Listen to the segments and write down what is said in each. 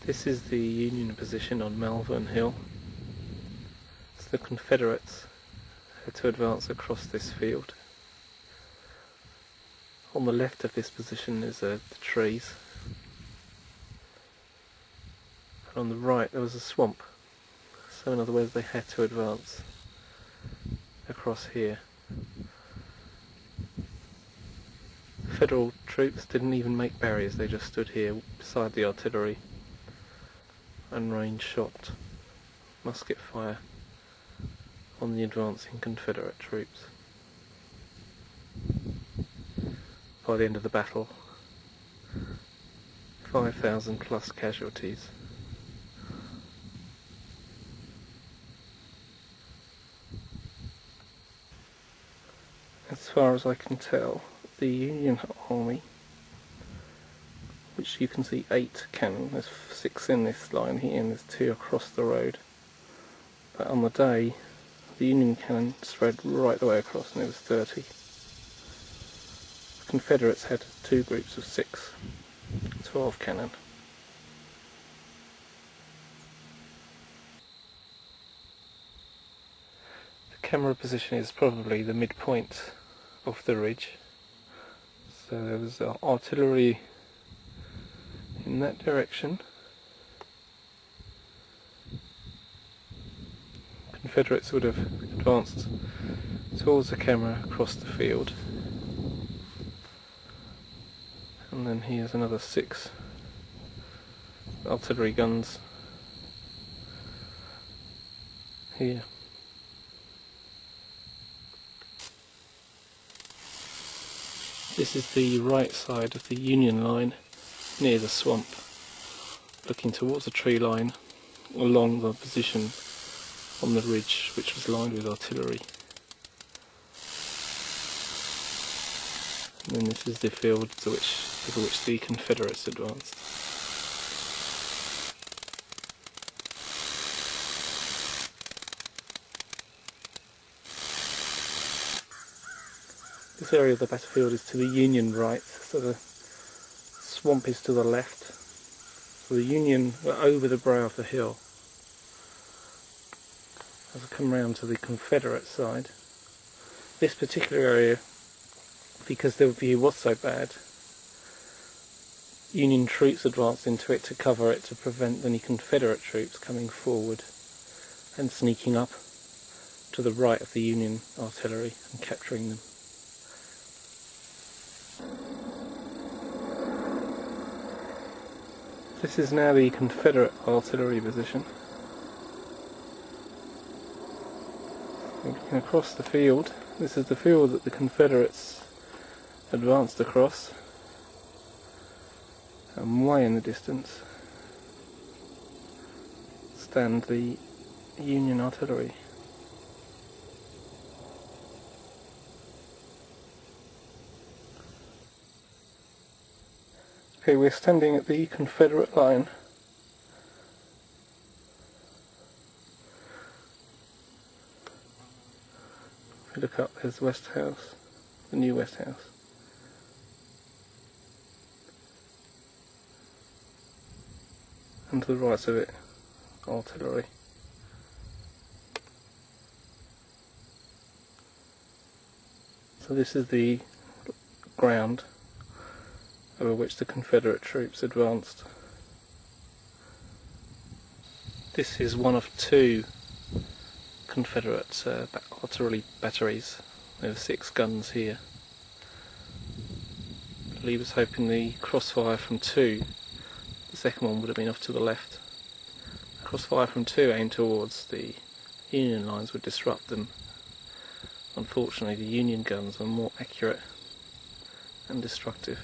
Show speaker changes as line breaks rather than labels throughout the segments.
This is the Union position on Malvern Hill. So the Confederates had to advance across this field. On the left of this position is the trees, and on the right there was a swamp. So in other words, they had to advance across here. Federal troops didn't even make barriers, they just stood here beside the artillery and rained shot, musket fire on the advancing Confederate troops. By the end of the battle, 5,000 plus casualties. As far as I can tell, the Union Army, which you can see 8 cannon, there's 6 in this line here and there's 2 across the road, but on the day the Union cannon spread right the way across and it was 30. The Confederates had 2 groups of 6, 12 cannon. The camera position is probably the midpoint of the ridge. So there was artillery in that direction. Confederates would have advanced towards the camera across the field. And then here's another 6 artillery guns here. This is the right side of the Union line near the swamp, looking towards the tree line along the position on the ridge which was lined with artillery. And then this is the field over which the Confederates advanced. This area of the battlefield is to the Union right, so the swamp is to the left. So the Union were over the brow of the hill. As I come round to the Confederate side, this particular area, because the view was so bad, Union troops advanced into it to cover it to prevent any Confederate troops coming forward and sneaking up to the right of the Union artillery and capturing them. This is now the Confederate artillery position. Looking across the field, this is the field that the Confederates advanced across, and way in the distance stand the Union artillery. Okay, we're standing at the Confederate line. If we look up, there's West House, the new West House. And to the right of it, artillery. So this is the ground over which the Confederate troops advanced. This is one of 2 Confederate artillery batteries. There were 6 guns here. Lee was hoping the crossfire from 2, the second one would have been off to the left. Crossfire from 2 aimed towards the Union lines would disrupt them. Unfortunately, the Union guns were more accurate and destructive.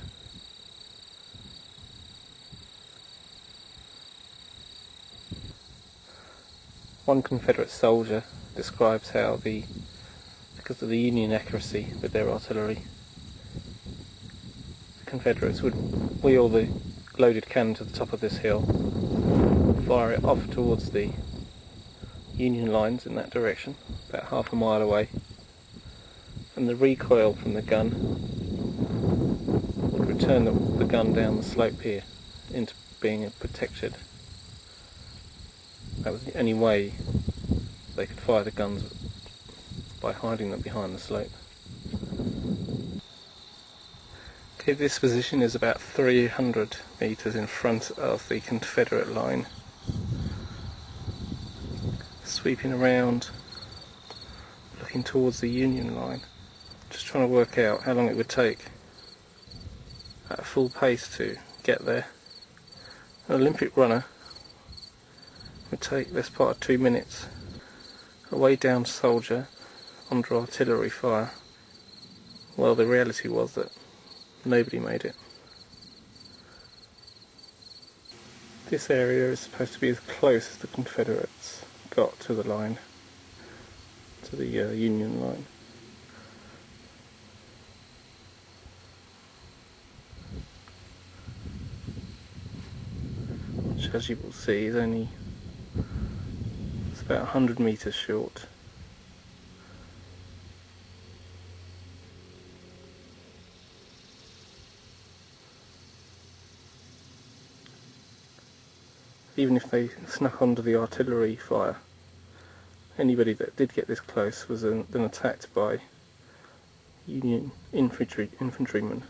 One Confederate soldier describes how because of the Union accuracy with their artillery, the Confederates would wheel the loaded cannon to the top of this hill, fire it off towards the Union lines in that direction, about half a mile away, and the recoil from the gun would return the gun down the slope here into being protected That was the only way they could fire the guns, by hiding them behind the slope. Okay, this position is about 300 metres in front of the Confederate line. Sweeping around, looking towards the Union line. Just trying to work out how long it would take at full pace to get there. An Olympic runner would take best part of 2 minutes. A way down soldier under artillery fire. Well, the reality was that nobody made it. This area is supposed to be as close as the Confederates got to the line, to the Union line. Which, as you will see, is only about 100 metres short. Even if they snuck under the artillery fire, anybody that did get this close was then attacked by Union infantrymen.